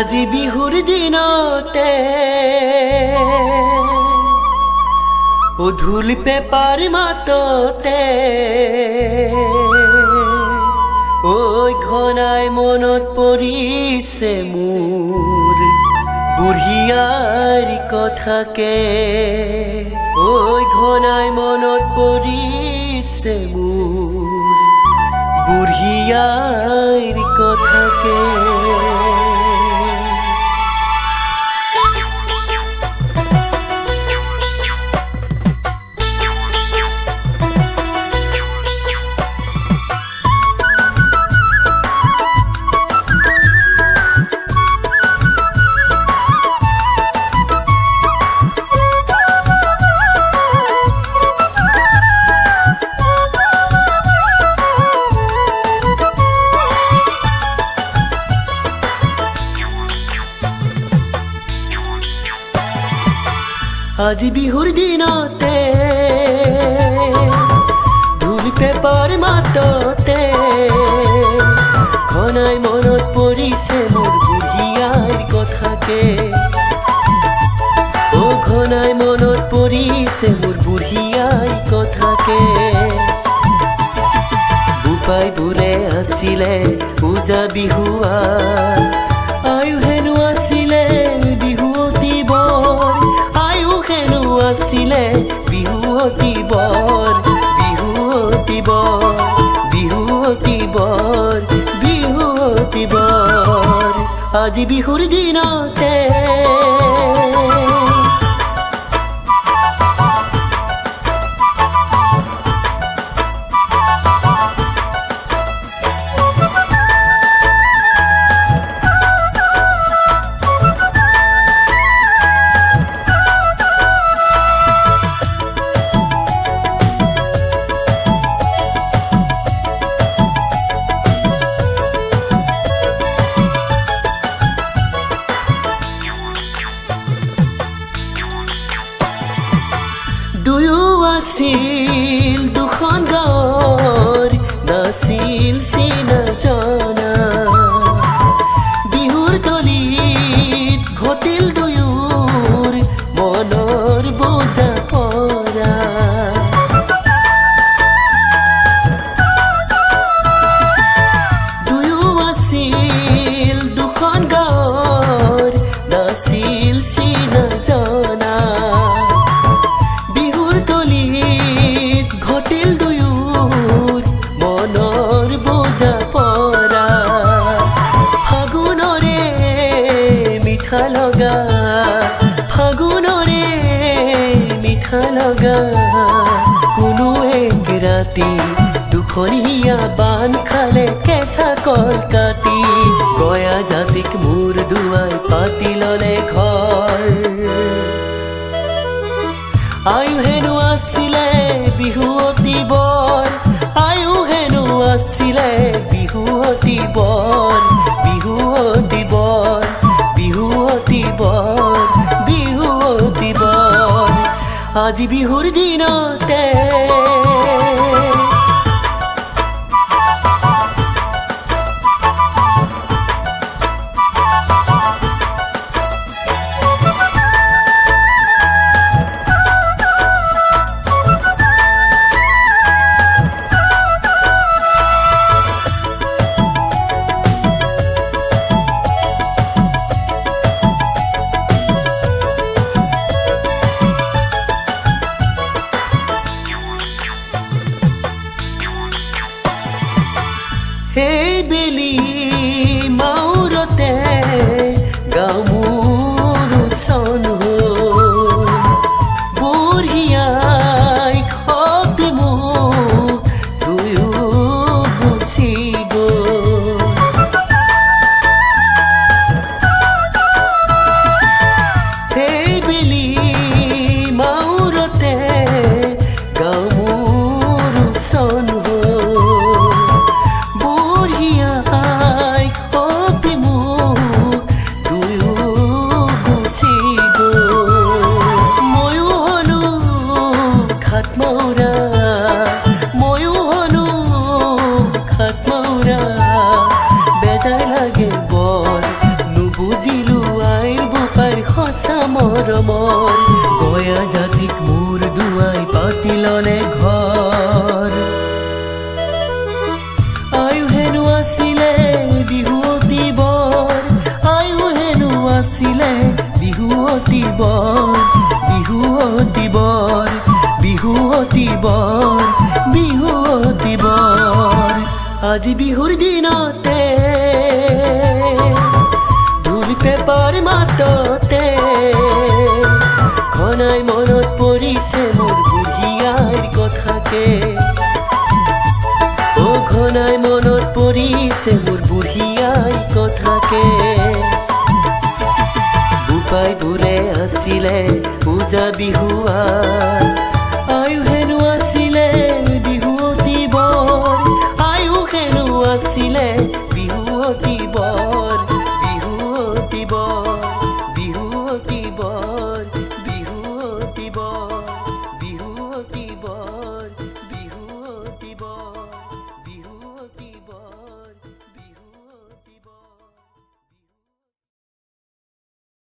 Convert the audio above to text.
আজি বিহুৰ দিনতে ঢোল পেপাৰ মাততে ঐ ঘনাই মনত পৰিছে মোৰ বুঢ়িয়াৰ কথাকে ঐ ঘনাই মনত পৰিছে মোৰ বুঢ়িয়াৰ কথাকে আজি বিহুৰ দিনতে ঢোল পেপাৰ মাততে ঘনাই মনত পৰিছে মোৰ বুঢ়িয়াৰ কথাকে ঘনাই মনত পৰিছে মোৰ বুঢ়িয়াৰ কথাকে বোপাইবোৰে আছিলে পূজা বিহুৱা আয়ু হেনো আছিলে বিহুৱতী বৰ আছিলে বিহুৱতী বৰ বিহুৱতী বৰ বিহুৱতী বৰ বিহুৱতী বৰ আজি বিহুৰ দিনতে দুয়ো আছিল দুখন গাঁৱৰ নাছিল চিনা জনা বিহুৰ তলিত ঘটিল দুয়োৰ মনৰ বোজা পৰা দুয়ো আছিল দুখন গাঁৱৰ নাছিল চিনা জনা ফাগুনৰে মিঠা লগা কোনো এক ৰাতি দুখনীয়া বান খালে কেঁচা কল কাটি গয়া জাতিক মূৰ দুৱাই পাতি ললে ঘৰ আয়ু হেনো আছিলে বিহুৱতী বৰ আয়ু হেনো আছিলে বিহুৱতী বৰ বিহুৱতী বৰ বিহুৱতী বৰ বিহুৱতী বৰ আজি বিহুৰ দিনতে সেই বেলি মাউৰতে গাঁও মোৰ চন হ'ল বুঢ়িয়াই খপি মোক দুয়ো গুচি গ'ল সেই বেলি মাউৰতে গাঁও মোৰ চন ময়ো হলো খাট মাউৰা বেজাৰ লাগে বৰ নুবুজি দুৱাই পাতি ললে ঘৰ আয়ু হেনো আছিলে বিহুৱতী বৰ আয়ু হেনো আছিলে বিহুৱতী বৰ বিহুৱতী বৰ বিহুৱতী বৰ বিহুৱতী বৰ আজি বিহুৰ দিনতে ঢোল পেপাৰ মাততে ঘনাই মনত পৰিছে মোৰ বুঢ়ী আইৰ কথাকে অ ঘনাই মনত পৰিছে মোৰ বুঢ়ী আইৰ কথাকে বোপাই বোলে আছিলে পূজা বিহুৱা